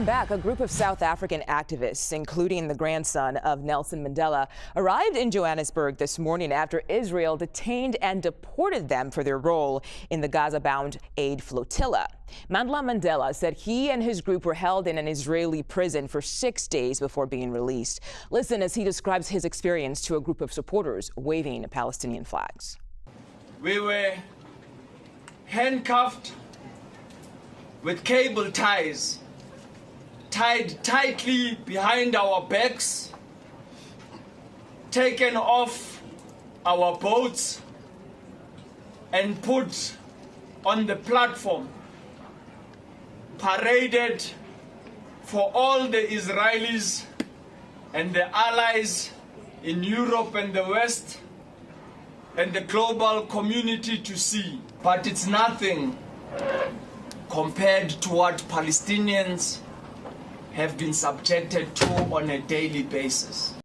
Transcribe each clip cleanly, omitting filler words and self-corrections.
Welcome back. A group of South African activists, including the grandson of Nelson Mandela, arrived in Johannesburg this morning after Israel detained and deported them for their role in the Gaza-bound aid flotilla. Mandela said he and his group were held in an Israeli prison for 6 days before being released. Listen as he describes his experience to a group of supporters waving Palestinian flags. We were handcuffed with cable ties, tied tightly behind our backs, taken off our boats and put on the platform, paraded for all the Israelis and the allies in Europe and the West and the global community to see. But it's nothing compared to what Palestinians have been subjected to on a daily basis.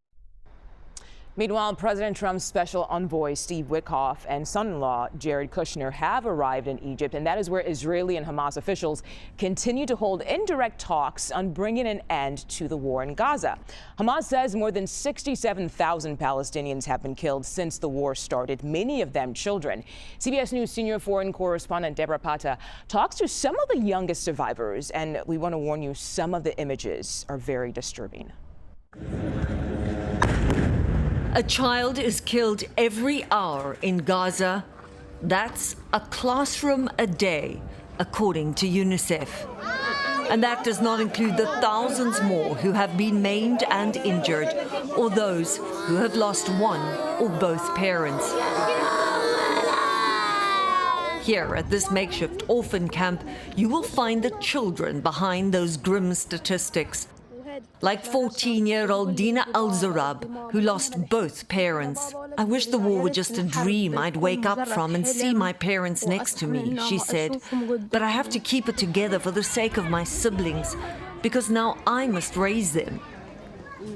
Meanwhile, President Trump's special envoy, Steve Witkoff, and son-in-law, Jared Kushner, have arrived in Egypt, and that is where Israeli and Hamas officials continue to hold indirect talks on bringing an end to the war in Gaza. Hamas says more than 67,000 Palestinians have been killed since the war started, many of them children. CBS News senior foreign correspondent Debora Patta talks to some of the youngest survivors, and we want to warn you, some of the images are very disturbing. A child is killed every hour in Gaza. That's a classroom a day, according to UNICEF. And that does not include the thousands more who have been maimed and injured, or those who have lost one or both parents. Here at this makeshift orphan camp, you will find the children behind those grim statistics. Like 14-year-old Dina Al-Zarab, who lost both parents. I wish the war were just a dream I'd wake up from and see my parents next to me, she said. But I have to keep it together for the sake of my siblings, because now I must raise them.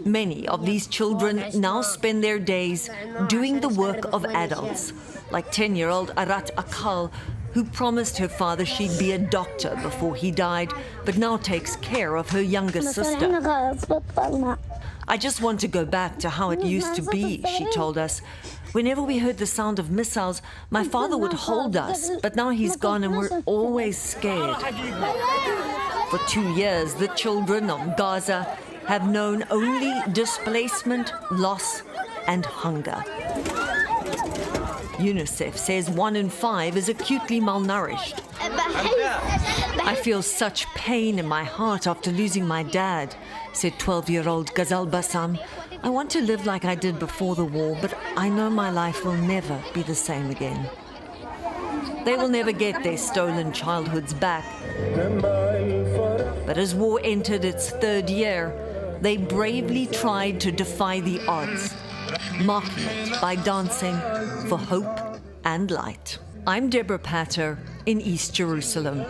Many of these children now spend their days doing the work of adults, like 10-year-old Arat Akal, who promised her father she'd be a doctor before he died, but now takes care of her younger sister. I just want to go back to how it used to be, she told us. Whenever we heard the sound of missiles, my father would hold us, but now he's gone and we're always scared. For 2 years, the children of Gaza have known only displacement, loss, and hunger. UNICEF says 1 in 5 is acutely malnourished. I feel such pain in my heart after losing my dad, said 12-year-old Ghazal Bassam. I want to live like I did before the war, but I know my life will never be the same again. They will never get their stolen childhoods back. But as war entered its 3rd year, they bravely tried to defy the odds, marking it by dancing for hope and light. I'm Debora Patta in East Jerusalem.